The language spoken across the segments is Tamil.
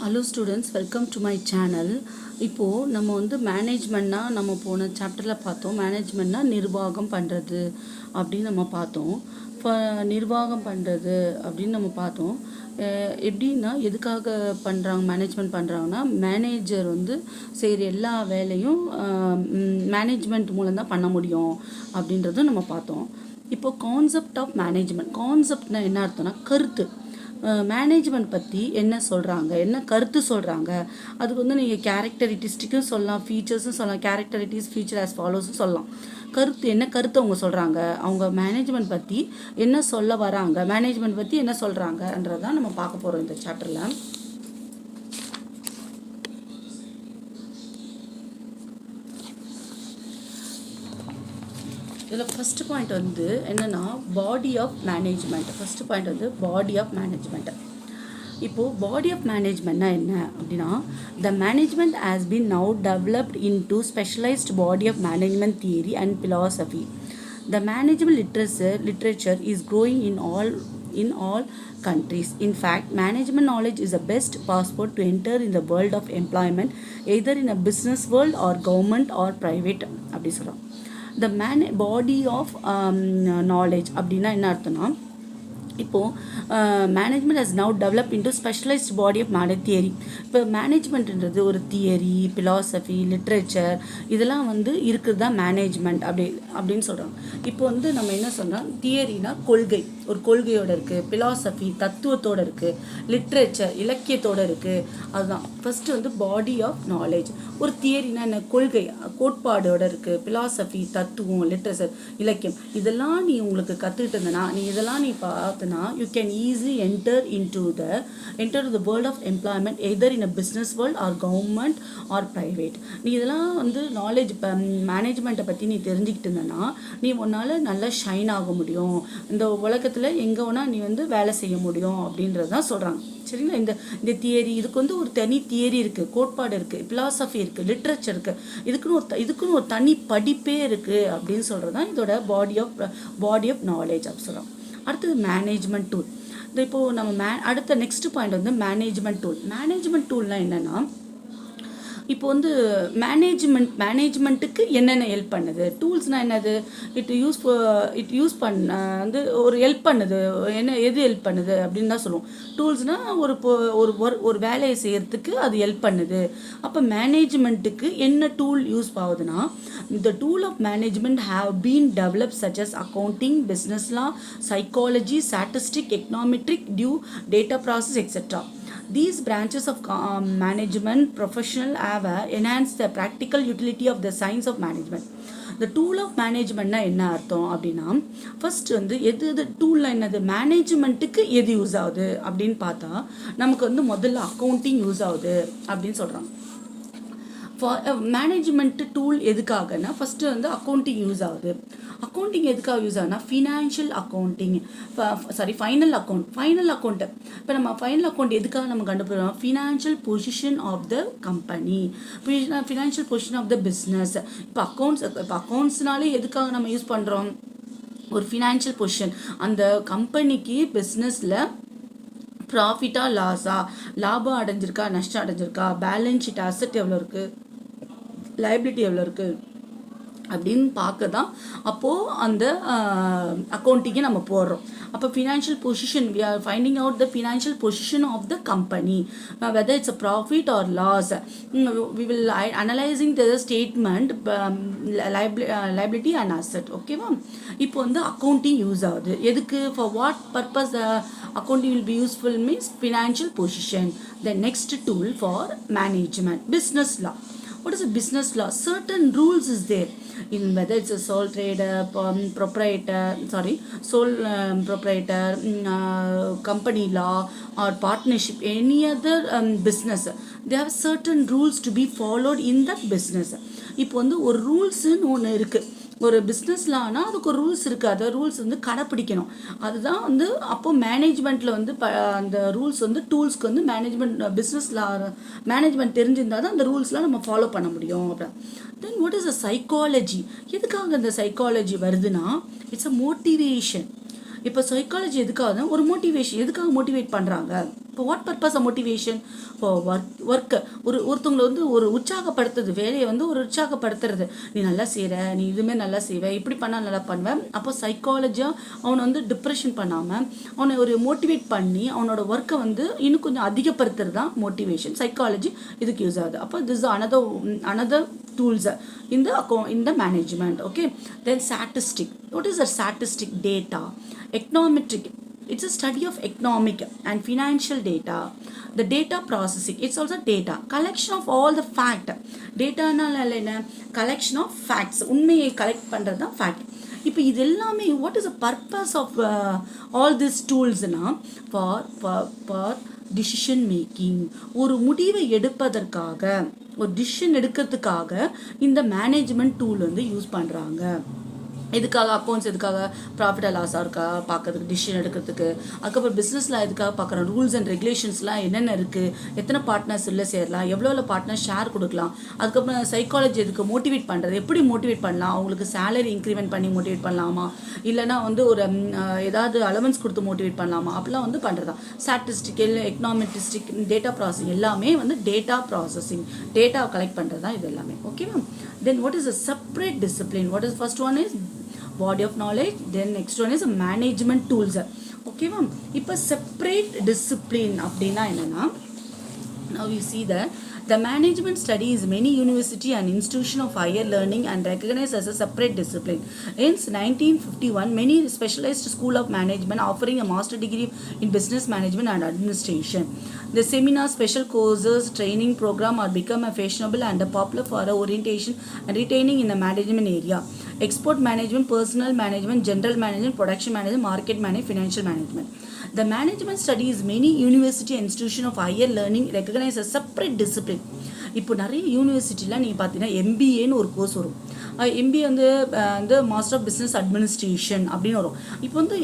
Hello students, welcome to my channel. இப்போது நம்ம மேனேஜ்மெண்ட்னா நம்ம போன சாப்டரில் பார்த்தோம். மேனேஜ்மெண்ட்னா நிர்வாகம் பண்ணுறது அப்படின்னு நம்ம பார்த்தோம். நிர்வாகம் பண்ணுறது அப்படின்னு நம்ம பார்த்தோம். எப்படின்னா எதுக்காக பண்ணுறாங்க, மேனேஜ்மெண்ட் பண்ணுறாங்கன்னா மேனேஜர் செய்கிற எல்லா வேலையும் மேனேஜ்மெண்ட் மூலம் தான் பண்ண முடியும் அப்படின்றதும் நம்ம பார்த்தோம். இப்போது கான்செப்ட் ஆஃப் கான்செப்ட்னா என்ன அர்த்தம்னா கருத்து. மேனேஜ்மெண்ட் பற்றி என்ன சொல்கிறாங்க, என்ன கருத்து சொல்கிறாங்க, அதுக்கு நீங்கள் கேரக்டரிட்டிஸ்டிக்கும் சொல்லலாம், ஃபீச்சர்ஸும் சொல்லலாம். கேரக்டரிட்டிஸ் ஃபீச்சர் ஆஸ் ஃபாலோஸும் சொல்லலாம். கருத்து என்ன கருத்து அவங்க சொல்கிறாங்க, அவங்க மேனேஜ்மெண்ட் பற்றி என்ன சொல்ல வராங்க, மேனேஜ்மெண்ட் பற்றி என்ன சொல்கிறாங்கன்றதான் நம்ம பார்க்க போகிறோம் இந்த சாப்டரில். இதில் ஃபஸ்ட்டு பாயிண்ட் என்னென்னா body of management. First point body of management. இப்போது பாடி ஆஃப் மேனேஜ்மெண்ட்னா என்ன அப்படின்னா, the management has been now developed into specialised body of management theory and philosophy. The management literature is growing in all countries. In fact, management knowledge is the best passport to enter in the world of employment, either in a business world or government or private. அப்படி சொல்கிறோம். The body of knowledge அப்படின்னா என்ன அர்த்தம்னா, இப்போது management has now develop into specialised body of theory. இப்போ மேனேஜ்மெண்ட்ன்றது ஒரு தியரி, philosophy, லிட்ரேச்சர் இதெல்லாம் இருக்குது தான் மேனேஜ்மெண்ட் அப்படின்னு சொல்கிறாங்க. இப்போ நம்ம என்ன சொன்னால், தியரினா கொள்கை, ஒரு கொள்கையோடு இருக்குது. philosophy தத்துவத்தோடு இருக்குது. லிட்ரேச்சர் இலக்கியத்தோடு இருக்குது. அதுதான் ஃபஸ்ட்டு பாடி ஆஃப் நாலேஜ். ஒரு தியரினா என்ன, கொள்கை கோட்பாடோடு இருக்குது. philosophy தத்துவம், லிட்ரேச்சர் இலக்கியம் இதெல்லாம் நீ உங்களுக்கு கற்றுக்கிட்டு இருந்தனா, நீ இதெல்லாம் நீ you can easily enter the world of employment, either in a business world or government or private. நீ இதெல்லாம் நாலேஜ் மேனேஜ்மெண்ட்டை பற்றி நீ தெரிஞ்சுக்கிட்டு இருந்தனா, நீ உன்னால் நல்லா ஷைன் ஆக முடியும். இந்த உலகத்தில் எங்கே வேணால் நீ வேலை செய்ய முடியும் அப்படின்றது தான் சொல்கிறாங்க. சரிங்களா? இந்த தியரி இதுக்கு ஒரு தனி தியரி இருக்குது, கோட்பாடு இருக்குது, philosophy இருக்குது, லிட்ரேச்சர் இருக்குது. இதுக்குன்னு ஒரு தனி படிப்பே இருக்குது அப்படின்னு சொல்கிறது தான் இதோட பாடி ஆஃப் நாலேஜ் அப்படி சொல்கிறோம். அடுத்தது மேனேஜ்மெண்ட் டூல். இப்போது நம்ம அடுத்த next point management tool. Management டூல்னால் என்னென்னா, இப்போ மேனேஜ்மெண்ட்டுக்கு என்னென்ன ஹெல்ப் பண்ணுது, டூல்ஸ்னால் என்னது, இட் யூஸ் பண்ண ஒரு ஹெல்ப் பண்ணுது. எது ஹெல்ப் பண்ணுது அப்படின்னு தான் சொல்லுவோம். டூல்ஸ்னால் ஒரு வேலையை செய்கிறதுக்கு அது ஹெல்ப் பண்ணுது. அப்போ மேனேஜ்மெண்ட்டுக்கு என்ன டூல் யூஸ் ஆகுதுன்னா, the tool of management have been developed such as accounting, business law, psychology, statistics, econometric, data process, etc. These branches of management professional have enhanced the practical utility of the science of management. The tool of management என்ன அர்த்தம் அப்படின்னா, ஃபர்ஸ்ட் எது டூல்னா என்னது, மேனேஜ்மெண்ட்டுக்கு எது யூஸ் ஆகுது அப்படின்னு பார்த்தா, நமக்கு முதல்ல அக்கௌண்டிங் யூஸ் ஆகுது அப்படின்னு சொல்கிறாங்க. மேனேஜ்மெண்ட் டூல் எதுக்காகனா, ஃபஸ்ட்டு அக்கௌண்டிங் யூஸ் ஆகுது. அக்கௌண்டிங் எதுக்காக யூஸ் ஆகுதுன்னா, ஃபினான்ஷியல் அக்கௌண்டிங், ஃபைனல் அக்கௌண்ட்டு. இப்போ நம்ம ஃபைனல் அக்கௌண்ட் எதுக்காக நம்ம கண்டுபிடிக்கிறோம், financial position of the company, financial position of the business. இப்போ அக்கௌண்ட்ஸ்னாலே எதுக்காக நம்ம யூஸ் பண்ணுறோம், ஒரு ஃபினான்ஷியல் பொசிஷன், அந்த கம்பெனிக்கு பிஸ்னஸில் ப்ராஃபிட்டா லாஸா, லாபம் அடைஞ்சிருக்கா நஷ்டம் அடைஞ்சிருக்கா, பேலன்ஸ் ஷீட் அசெட் எவ்வளோ இருக்குது, லைபிலிட்டி எவ்வளோ இருக்குது அப்படின்னு பார்க்க தான் அப்போது அந்த அக்கௌண்ட்டிங்கை நம்ம போடுறோம். அப்போ financial position, we are finding out the financial position of the company, whether it's a profit or loss. We will analysing the statement, liability and asset. ஓகேவா? இப்போ அக்கௌண்டிங் யூஸ் ஆகுது எதுக்கு, for what purpose accounting will be useful means financial position. The next tool for management, business law. What is a business law? Certain rules is there in whether it's a sole trader, proprietor, company law or partnership, any other business. They have certain rules to be followed in that business. இப்போ ஒரு ரூல்ஸ்ன்னு ஒன்று இருக்குது. ஒரு பிஸ்னஸ்லானா அதுக்கு ஒரு ரூல்ஸ் இருக்குது. அதை ரூல்ஸ் கடைப்பிடிக்கணும். அதுதான் அப்போ மேனேஜ்மெண்ட்டில் அந்த ரூல்ஸ் டூல்ஸ்க்கு பிஸ்னஸ் லா மேனேஜ்மெண்ட் தெரிஞ்சிருந்தால் தான் அந்த ரூல்ஸ்லாம் நம்ம ஃபாலோ பண்ண முடியும். அப்புறம் தென் வாட் இஸ் அ சைக்காலஜி. எதுக்காக அந்த சைக்காலஜி வருதுன்னா, இட்ஸ் அ மோட்டிவேஷன். இப்போ சைக்காலஜி எதுக்காக ஒரு மோட்டிவேஷன், எதுக்காக மோட்டிவேட் பண்ணுறாங்க? இப்போ வாட் பர்பஸ் ஆஃப் மோட்டிவேஷன்? இப்போ ஒர்க்கை ஒருத்தவங்களை வந்து ஒரு உற்சாகப்படுத்துறது, வேலையை வந்து ஒரு உற்சாகப்படுத்துறது. நீ நல்லா செய்கிற, நீ இதுவுமே நல்லா செய்வேன், இப்படி பண்ணால் நல்லா பண்ணுவேன். அப்போ சைக்காலஜியாக அவனை வந்து டிப்ரெஷன் பண்ணாமல் அவனை ஒரு மோட்டிவேட் பண்ணி அவனோட ஒர்க்கை வந்து இன்னும் கொஞ்சம் அதிகப்படுத்துறது தான் மோட்டிவேஷன். சைக்காலஜி இதுக்கு யூஸ் ஆகுது. அப்போ this another tools in the management. Okay, then statistic. What is a statistic? Data, econometric. It's a study of economic and financial data. The data processing, it's also data collection of all the fact. Data னால என்ன? collection of facts. உண்மையை கலெக்ட் பண்ணுறது தான் fact. இப்போ இது எல்லாமே what is the purpose of all these toolsனா for decision making. ஒரு முடிவை எடுப்பதற்காக, ஒரு டிசிஷன் எடுக்கிறதுக்காக இந்த மேனேஜ்மெண்ட் டூல் வந்து யூஸ் பண்ணுறாங்க. எதுக்காக? அக்கௌண்ட்ஸ் எதுக்காக? ப்ராஃபிட் அண்ட் லாஸாக இருக்கா பார்க்கறதுக்கு, டிசிஷன் எடுக்கிறதுக்கு. அதுக்கப்புறம் பிஸ்னஸில் எதுக்காக பார்க்குறோம்? ரூல்ஸ் அண்ட் ரெகுலேஷன்ஸ்லாம் என்னென்ன இருக்குது, எத்தனை பார்ட்னர்ஸ் இல்லை சேரலாம், எவ்வளோ பார்ட்னர்ஸ் ஷேர் கொடுக்கலாம். அதுக்கப்புறம் சைக்காலஜி எதுக்கு? மோட்டிவேட் பண்ணுறது. எப்படி மோட்டிவேட் பண்ணலாம்? அவங்களுக்கு சேலரி இன்க்ரிமெண்ட் பண்ணி மோட்டிவேட் பண்ணலாமா, இல்லைனா வந்து ஒரு ஏதாவது அலவன்ஸ் கொடுத்து மோட்டிவேட் பண்ணலாமா, அப்படிலாம் வந்து பண்ணுறதா. ஸ்டாட்டிஸ்டிக்கல், எக்கனாமெட்ரிஸ்டிக், டேட்டா ப்ராசஸிங் எல்லாமே வந்து டேட்டா ப்ராசஸிங், டேட்டா கலெக்ட் பண்ணுறது தான் இது எல்லாமே. ஓகேவா? தென் what is a separate discipline? What is first one is body of knowledge, then next one is management tools. Okay ma'am, இப்போ separate discipline அப்படினா என்னன்னா, now you see that the management studies many university and institution of higher learning and recognized as a separate discipline. Hence 1951 many specialized school of management offering a master degree in business management and administration. The seminar, special courses, training program are become a fashionable and a popular for orientation and retaining in the management area. Export management, personal management, general management, production management, market management, financial management. The management studies many university and institution of higher learning recognize a separate discipline. இப்போ நிறைய யூனிவர்சிட்டியில் நீங்கள் பார்த்தீங்கன்னா எம்பிஏன்னு ஒரு கோர்ஸ் வரும். எம்பிஏ வந்து மாஸ்டர் ஆஃப் பிஸ்னஸ் அட்மினிஸ்ட்ரேஷன் அப்படின்னு வரும்.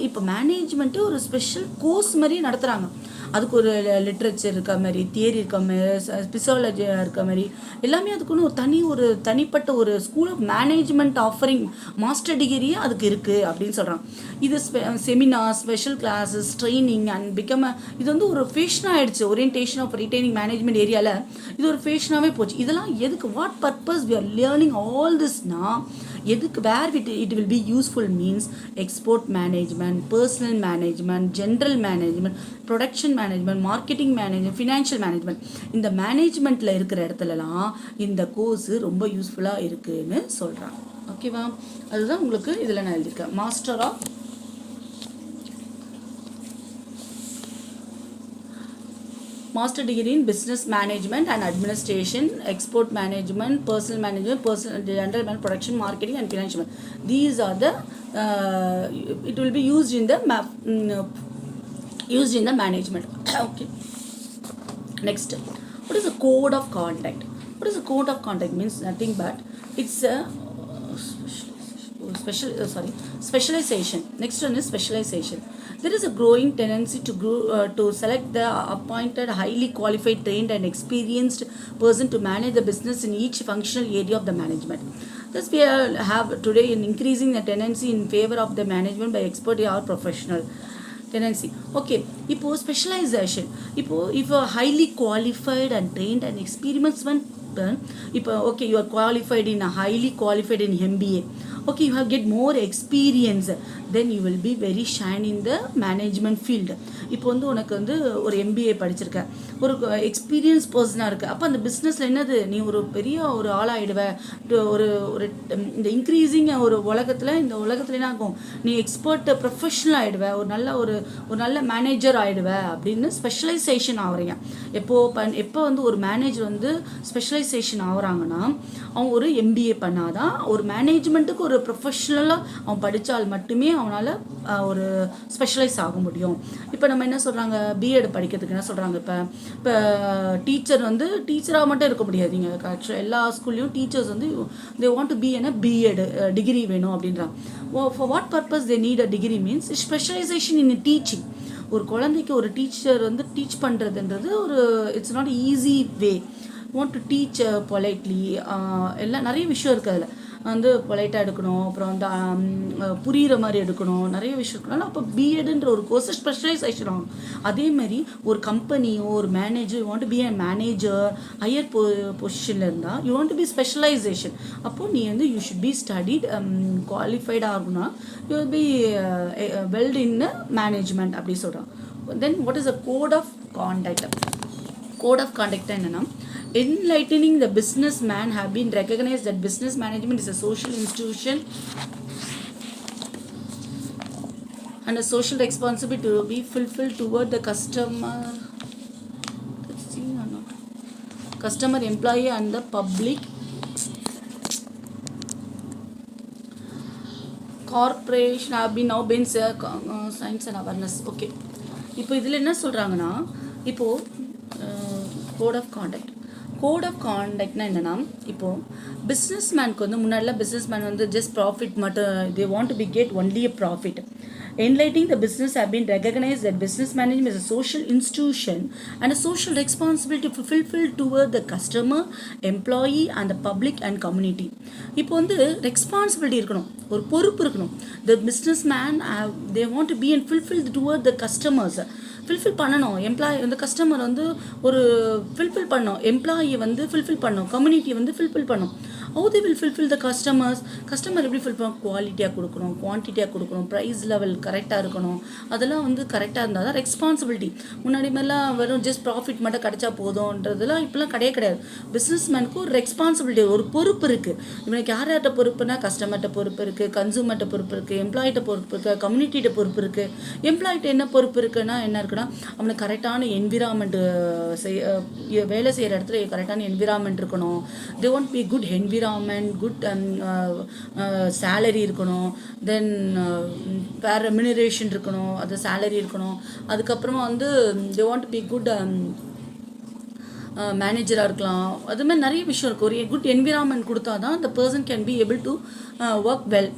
இப்போ மேனேஜ்மெண்ட்டு ஒரு ஸ்பெஷல் கோர்ஸ் மாதிரி நடத்துகிறாங்க. அதுக்கு ஒரு லிட்ரேச்சர் இருக்க மாதிரி, தியரி இருக்க மாதிரி, பிசாலஜி இருக்க மாதிரி எல்லாமே அதுக்குன்னு ஒரு தனிப்பட்ட ஒரு school of management offering master டிகிரியே அதுக்கு இருக்குது அப்படின்னு சொல்கிறாங்க. இது seminar, special classes, training and இது வந்து ஒரு ஃபேஷனாக ஆகிடுச்சு. ஓரியன்டேஷன் ஆஃப் ரிட்டைனிங் மேனேஜ்மெண்ட் ஏரியாவில் இது ஒரு ஃபேஷனாகவே போச்சு. இதெல்லாம் எதுக்கு? What purpose we are learning all திஸ்னா எதுக்கு? Where it will be useful means export management, personal management, general management, production management, marketing management, financial management. இந்த மேனேஜ்மெண்ட்டில் இருக்கிற இடத்துலலாம் இந்த கோர்ஸு ரொம்ப யூஸ்ஃபுல்லாக இருக்குதுன்னு சொல்கிறாங்க. ஓகேவா? அதுதான் உங்களுக்கு இதில் நான் எழுதியிருக்கேன். Master of master degree in business management and administration, export management, personal management, general management, production, marketing and financial. These are the it will be used in the management. Okay, next, what is a code of conduct? What is a code of conduct? Means nothing but it's a specialization. Next one is specialization. There is a growing tendency to select the appointed, highly qualified, trained and experienced person to manage the business in each functional area of the management. Thus we have today an increasing the tendency in favor of the management by expert or professional tendency. Okay, இப்போ specialization. இப்போ if you are highly qualified and trained and experienced one, இப்போ okay, you are qualified in a highly qualified in MBA. Okay, you have get more experience, then you will be very shine in the management field. இப்போ வந்து உனக்கு வந்து ஒரு MBA படிச்சிருக்க, ஒரு எக்ஸ்பீரியன்ஸ் பர்சனாக இருக்குது. அப்போ அந்த பிஸ்னஸில் என்னது, நீ ஒரு பெரிய ஒரு ஆளாகிடுவ. ஒரு இந்த இன்க்ரீஸிங் ஒரு இந்த உலகத்தில் என்ன ஆகும், நீ எக்ஸ்பர்ட் ப்ரொஃபஷனல் ஆகிடுவ, ஒரு நல்ல மேனேஜர் ஆகிடுவ அப்படின்னு ஸ்பெஷலைசேஷன் ஆகுறீங்க. எப்போ வந்து ஒரு மேனேஜர் வந்து ஸ்பெஷலைசேஷன் ஆகுறாங்கன்னா, அவன் ஒரு MBA பண்ணாதான் ஒரு மேனேஜ்மெண்ட்டுக்கு ஒரு ப்ரொஃபஷ்னலாக அவன் படித்தால் மட்டுமே அவனால் ஒரு ஸ்பெஷலைஸ் ஆக முடியும். இப்போ நம்ம என்ன சொல்கிறாங்க, பிஎட் படிக்கிறதுக்கு என்ன சொல்கிறாங்க, இப்போ டீச்சர் வந்து டீச்சராக மட்டும் இருக்க முடியாது. நீங்கள் ஆக்சுவலாக எல்லா ஸ்கூல்லையும் டீச்சர்ஸ் வந்து தே வாண்ட் டு பி என்ன பிஎட் டிகிரி வேணும் அப்படின்றாங்க. For what purpose they need a degree means specialisation in teaching. ஒரு குழந்தைக்கு ஒரு டீச்சர் வந்து டீச் பண்ணுறதுன்றது ஒரு it's not easy way. Want to teach politely, எல்லாம் நிறைய விஷயம் இருக்குது அதில். வந்து பொலைட்டாக எடுக்கணும், அப்புறம் வந்து புரிகிற மாதிரி எடுக்கணும், நிறைய விஷயம் இருக்கணும். அப்போ பிஎட்ன்ற ஒரு கோர்ஸ் ஸ்பெஷலைசேஷன் ஆகும். அதேமாதிரி ஒரு கம்பெனியோ ஒரு manager, you want to be a manager, higher பொசிஷனில் இருந்தால் you want to be specialisation. அப்போது நீ வந்து யூ ஷுட் பி ஸ்டடிட் குவாலிஃபைடாக ஆகணும்னா you will be weld in management அப்படி சொல்கிறான். Then what is a code of conduct? Code of conduct என்னன்னா, enlightening the businessman have been recognized that business management is a social institution and a social responsibility to be fulfilled toward the customer, employee and the public. Corporation have been now been science and awareness. Okay, இப்போ இதில் என்ன சொல்கிறாங்கன்னா, இப்போது கோட் ஆஃப் காண்டக்ட்னா என்னென்னா, இப்போது பிஸ்னஸ்மேனுக்கு வந்து முன்னாடிலாம் பிஸ்னஸ்மேன் வந்து ஜஸ்ட் ப்ராஃபிட் மட்டும், தே want to B get only a profit. Enlightening the business have been recognized that business management is a social institution and a social responsibility fulfilled toward the customer, employee and the public and community. இப்போ வந்து ரெஸ்பான்சிபிலிட்டி இருக்கணும், ஒரு பொறுப்பு இருக்கணும். The businessman they want to be and fulfilled toward the customers. Fulfil பண்ணணும். எம்ப்ளாயி வந்து கஸ்டமர் வந்து ஒரு ஃபில்ஃபில் பண்ணணும், எம்ப்ளாயி வந்து ஃபில்ஃபில் பண்ணணும், கம்யூனிட்டி வந்து ஃபில்ஃபில் பண்ணணும். How they will fulfil the customers? Customer எப்படி ஃபில் பண்ணணும்? குவாலிட்டியாக கொடுக்கணும், குவான்டிட்டியாக கொடுக்கணும், ப்ரைஸ் லெவல் கரெக்டாக இருக்கணும். அதெல்லாம் வந்து கரெக்டாக இருந்தால் தான் ரெஸ்பான்சிபிலிட்டி. முன்னாடி மாதிரிலாம் வெறும் ஜஸ்ட் ப்ராஃபிட் மட்டும் கிடைச்சா போதும்ன்றதுலாம் இப்போலாம் கிடையாது. பிஸ்னஸ்மேனுக்கு ஒரு ரெஸ்பான்சிபிலிட்டி, ஒரு பொறுப்பு இருக்குது. இவனுக்கு யார்கிட்ட பொறுப்புனா, கஸ்டமர்கிட்ட பொறுப்பு இருக்குது, கன்சூமர்கிட்ட பொறுப்பு இருக்குது, எம்ப்ளாயிட்ட பொறுப்பு இருக்குது, கம்யூனிட்டிகிட்ட பொறுப்பு இருக்குது. எம்ப்ளாயிட்ட என்ன பொறுப்பு இருக்குன்னா என்ன இருக்குன்னா, அவனுக்கு கரெக்டான என்விரான்மெண்ட்டு வேலை செய்கிற இடத்துல கரெக்டான என்விரான்மெண்ட் இருக்கணும். They want be good environment, good salary இருக்கணும், தென் ரெம்யூனரேஷன் இருக்கணும், அது சேலரி இருக்கணும். அதுக்கப்புறமா வந்து தே வாண்ட் பி குட் மேனேஜராக இருக்கலாம். அது மாதிரி நிறைய விஷயம் இருக்குது. ஒரு குட் என்விரான்மெண்ட் கொடுத்தா தான் அந்த person can be able to work well.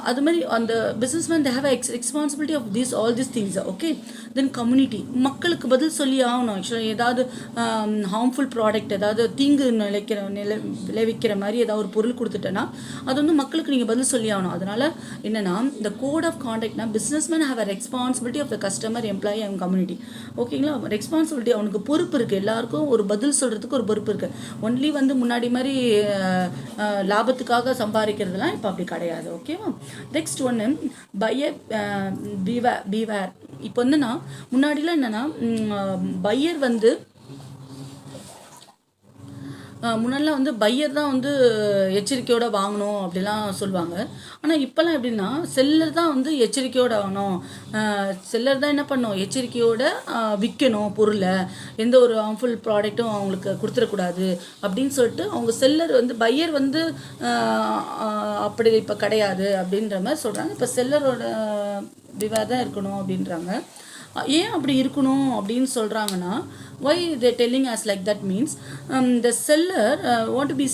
அது மாதிரி அந்த businessman they have responsibility of this all this things. Okay, then community, மக்களுக்கு பதில் சொல்லி ஆகணும். ஆக்சுவலாக ஏதாவது ஹார்ம்ஃபுல் ப்ராடக்ட், ஏதாவது தீங்கு விளைவிக்கிற மாதிரி ஏதாவது ஒரு பொருள் கொடுத்துட்டேன்னா அது வந்து மக்களுக்கு நீங்கள் பதில் சொல்லி ஆகணும். அதனால் என்னென்னா, இந்த கோட் ஆஃப் காண்டக்ட்னா businessman have a responsibility of the customer, employee and community. ஓகேங்களா? ரெஸ்பான்சிபிலிட்டி, அவனுக்கு பொறுப்பு இருக்குது, எல்லாருக்கும் ஒரு பதில் சொல்கிறதுக்கு ஒரு பொறுப்பு இருக்குது. ஒன்லி வந்து முன்னாடி மாதிரி லாபத்துக்காக சம்பாதிக்கிறதுலாம் இப்போ அப்படி கிடையாது. ஓகேவா? நெக்ஸ்ட் ஒன்று பையர் பீவேர். இப்போ என்னன்னா, முன்னாடிலாம் என்னன்னா பையர் வந்து முன்னாடிலாம் வந்து பையர் தான் வந்து எச்சரிக்கையோடு வாங்கணும் அப்படிலாம் சொல்லுவாங்க. ஆனால் இப்போல்லாம் எப்படின்னா, செல்லர் தான் வந்து எச்சரிக்கையோடு வாங்கணும், செல்லர் தான் என்ன பண்ணணும், எச்சரிக்கையோடு விற்கணும் பொருளை, எந்த ஒரு ஹார்ம்ஃபுல் ப்ராடக்ட்டும் அவங்களுக்கு கொடுத்துடக்கூடாது அப்படின்னு சொல்லிட்டு அவங்க செல்லர் வந்து பையர் வந்து அப்படி இப்போ கிடையாது அப்படின்ற மாதிரி சொல்கிறாங்க. இப்போ செல்லரோட விவாதம் தான் இருக்கணும் அப்படின்றாங்க. ஏன் அப்படி இருக்கணும் அப்படின்னு சொல்கிறாங்கன்னா, why they telling us like that means the seller want to be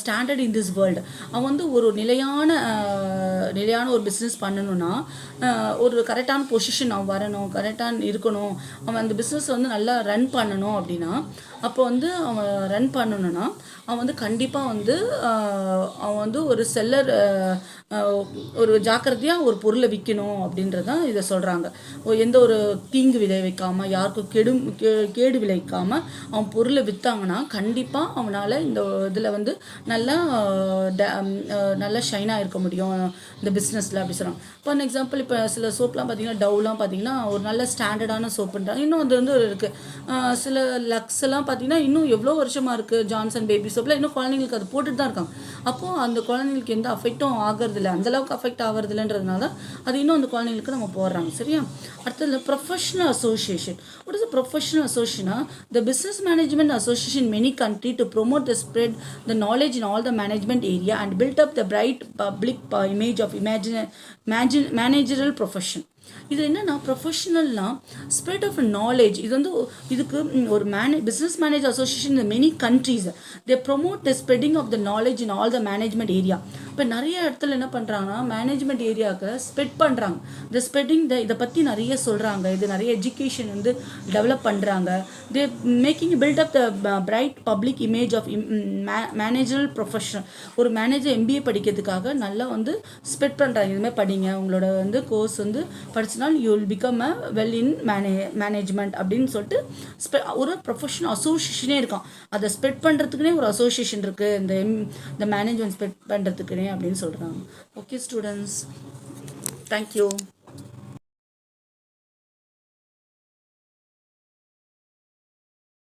standard in this world. அவன் வந்து ஒரு நிலையான ஒரு பிஸ்னஸ் பண்ணணும்னா ஒரு கரெக்டான பொசிஷன் அவன் வரணும், கரெக்டான இருக்கணும். அவன் அந்த பிஸ்னஸ் வந்து நல்லா ரன் பண்ணணும். அப்படின்னா அப்போ வந்து அவன் ரன் பண்ணணும்னா அவன் வந்து கண்டிப்பாக வந்து அவன் வந்து ஒரு செல்லர், ஒரு ஜாக்கிரதையாக ஒரு பொருளை விற்கணும் அப்படின்றதான் இதை சொல்கிறாங்க. எந்த ஒரு தீங்கு விளைவிக்காமல், யாருக்கும் கேடு விளைவிக்காமல் அவன் பொருளை விற்றாங்கன்னா கண்டிப்பாக அவனால் இந்த இதில் வந்து நல்லா ஷைனாக இருக்க முடியும் இந்த பிஸ்னஸில் அப்படி சொல்கிறாங்க. ஃபார் எக்ஸாம்பிள், இப்போ சில சோப்லாம் பார்த்தீங்கன்னா, டவ்லாம் பார்த்தீங்கன்னா ஒரு நல்ல ஸ்டாண்டர்டான சோப்புன்றாங்க. இன்னும் அது வந்து இருக்குது. சில லக்ஸ் எல்லாம் பார்த்தீங்கன்னா இன்னும் எவ்வளோ வருஷமாக இருக்குது. ஜான்சன் பேபி சோப்பில் இன்னும் குழந்தைங்களுக்கு அது போட்டுட்டு தான் இருக்காங்க. அப்போது அந்த குழந்தைங்களுக்கு எந்த அஃபெக்டும் ஆகிறதில்ல, அந்தளவுக்கு அஃபெக்ட் ஆகிறதில்லன்றதுனால அது இன்னும் அந்த குழந்தைங்களுக்கு நம்ம போடுறாங்க. சரியா? அடுத்தது professional association. What is a professional அசோசியேஷனா? The business management association many country to promote the spread the knowledge in all the management area and build up the bright public image of managerial profession. இது என்னன்னா ப்ரொஃபஷனல்னா ஸ்ப்ரெட் ஆஃப் நாலேஜ். இது வந்து இதுக்கு ஒரு business manage association in many countries they promote the spreading of the knowledge in all the management area. இப்போ நிறைய இடத்துல என்ன பண்ணுறாங்கன்னா மேனேஜ்மெண்ட் ஏரியாவுக்கு ஸ்ப்ரெட் பண்ணுறாங்க. இந்த ஸ்ப்ரெட்டிங் இதை பற்றி நிறைய சொல்கிறாங்க. இது நிறைய எஜுகேஷன் வந்து டெவலப் பண்ணுறாங்க. They making build up the bright public image of managerial professional. ஒரு மேனேஜர் எம்பிஏ படிக்கிறதுக்காக நல்லா வந்து ஸ்ப்ரெட் பண்ணுறாங்க. இதுமாதிரி படிங்க, உங்களோட வந்து கோர்ஸ் வந்து படிச்சினால் you will become a well in management அப்படின்னு சொல்லிட்டு ஒரு ப்ரொஃபஷனல் அசோசியேஷனே இருக்கான். அதை ஸ்ப்ரெட் பண்ணுறதுக்குனே ஒரு அசோசியேஷன் இருக்குது இந்த மேனேஜ்மெண்ட் ஸ்ப்ரெட் பண்ணுறதுக்குனே அப்படின்னு சொல்கிறாங்க. Okay students, thank you.